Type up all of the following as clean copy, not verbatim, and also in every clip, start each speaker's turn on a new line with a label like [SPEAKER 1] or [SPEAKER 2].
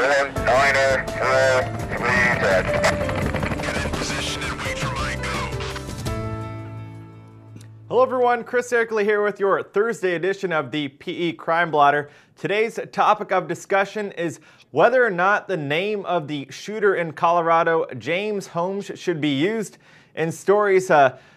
[SPEAKER 1] 7, Niner, 2, 3, dead.
[SPEAKER 2] Get in position and wait for my go.
[SPEAKER 3] Hello everyone, Chris Erkley here with your Thursday edition of the PE Crime Blotter. Today's topic of discussion is whether or not the name of the shooter in Colorado, James Holmes, should be used. In stories,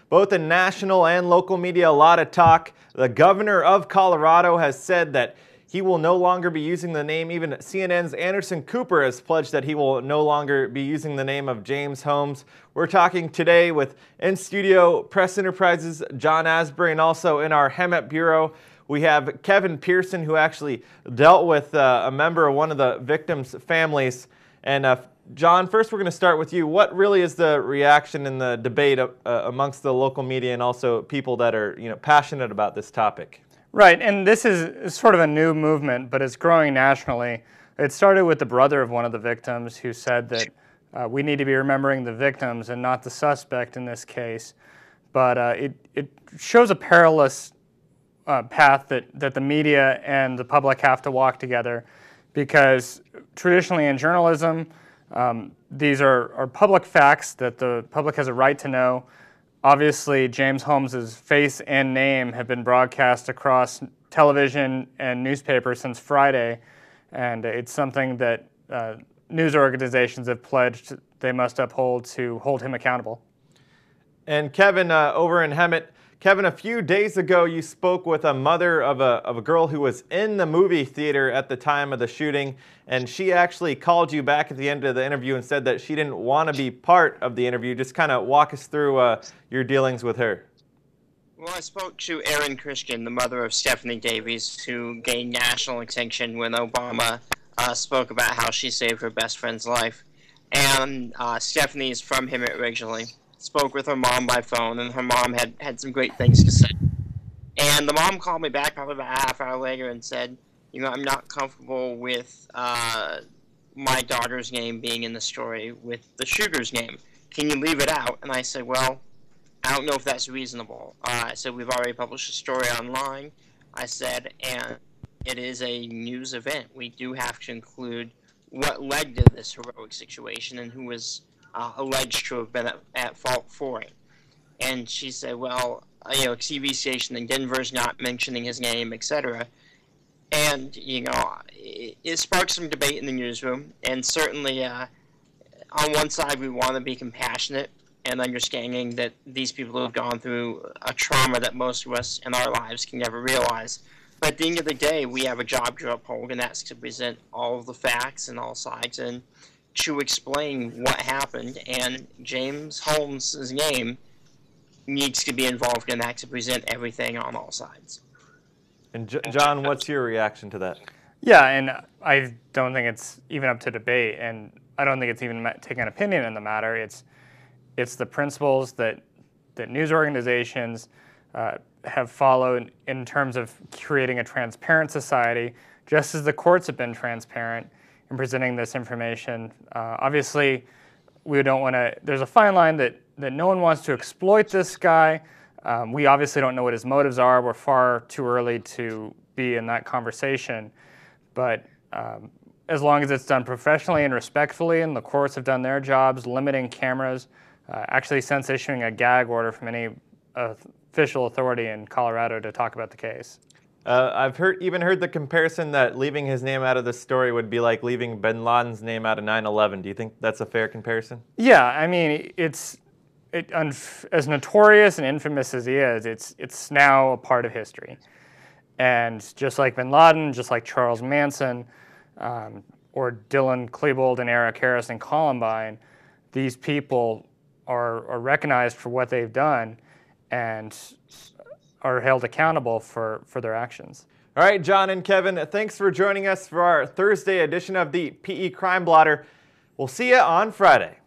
[SPEAKER 3] both in national and local media, a lot of talk. The governor of Colorado has said that he will no longer be using the name. Even CNN's Anderson Cooper has pledged that he will no longer be using the name of James Holmes. We're talking today with in-studio Press Enterprises' John Asbury, and also in our Hemet Bureau, we have Kevin Pearson, who actually dealt with a member of one of the victims' families. And John, first we're going to start with you. What really is the reaction in the debate amongst the local media and also people that are passionate about this topic?
[SPEAKER 4] Right, and this is sort of a new movement, but it's growing nationally. It started with the brother of one of the victims who said that we need to be remembering the victims and not the suspect in this case. But it shows a perilous path that the media and the public have to walk together, because traditionally in journalism, these are public facts that the public has a right to know. Obviously, James Holmes' face and name have been broadcast across television and newspapers since Friday, and it's something that news organizations have pledged they must uphold to hold him accountable. And
[SPEAKER 3] Kevin, over in Hemet, Kevin, a few days ago you spoke with a mother of a girl who was in the movie theater at the time of the shooting, and she actually called you back at the end of the interview and said that she didn't want to be part of the interview. Just kind of walk us through your dealings with her.
[SPEAKER 5] Well, I spoke to Erin Christian, the mother of Stephanie Davies, who gained national attention when Obama spoke about how she saved her best friend's life. And Stephanie is from him originally. Spoke with her mom by phone, and her mom had some great things to say. And the mom called me back probably about a half hour later and said, I'm not comfortable with my daughter's name being in the story with the shooter's name. Can you leave it out? And I said, well, I don't know if that's reasonable. I said, we've already published a story online. I said, and it is a news event. We do have to include what led to this heroic situation and who was alleged to have been at fault for it. And she said, well, a TV station in Denver is not mentioning his name, etc. And, it sparked some debate in the newsroom. And certainly, on one side, we want to be compassionate and understanding that these people have gone through a trauma that most of us in our lives can never realize. But at the end of the day, we have a job to uphold, and that's to present all of the facts and all sides and to explain what happened, and James Holmes' name needs to be involved in that to present everything on all sides.
[SPEAKER 3] And John, what's your reaction to that?
[SPEAKER 4] Yeah, and I don't think it's even up to debate, and I don't think it's even taking an opinion in the matter. It's the principles that news organizations have followed in terms of creating a transparent society, just as the courts have been transparent in presenting this information. Obviously, we don't want to, there's a fine line that no one wants to exploit this guy. We obviously don't know what his motives are. We're far too early to be in that conversation. But as long as it's done professionally and respectfully, and the courts have done their jobs, limiting cameras, actually since issuing a gag order from any official authority in Colorado to talk about the case.
[SPEAKER 3] I've even heard the comparison that leaving his name out of the story would be like leaving bin Laden's name out of 9/11. Do you think that's a fair comparison?
[SPEAKER 4] Yeah, I mean, as notorious and infamous as he is, it's now a part of history. And just like bin Laden, just like Charles Manson, or Dylan Klebold and Eric Harris and Columbine, these people are recognized for what they've done and are held accountable for their actions.
[SPEAKER 3] All right, John and Kevin, thanks for joining us for our Thursday edition of the PE Crime Blotter. We'll see you on Friday.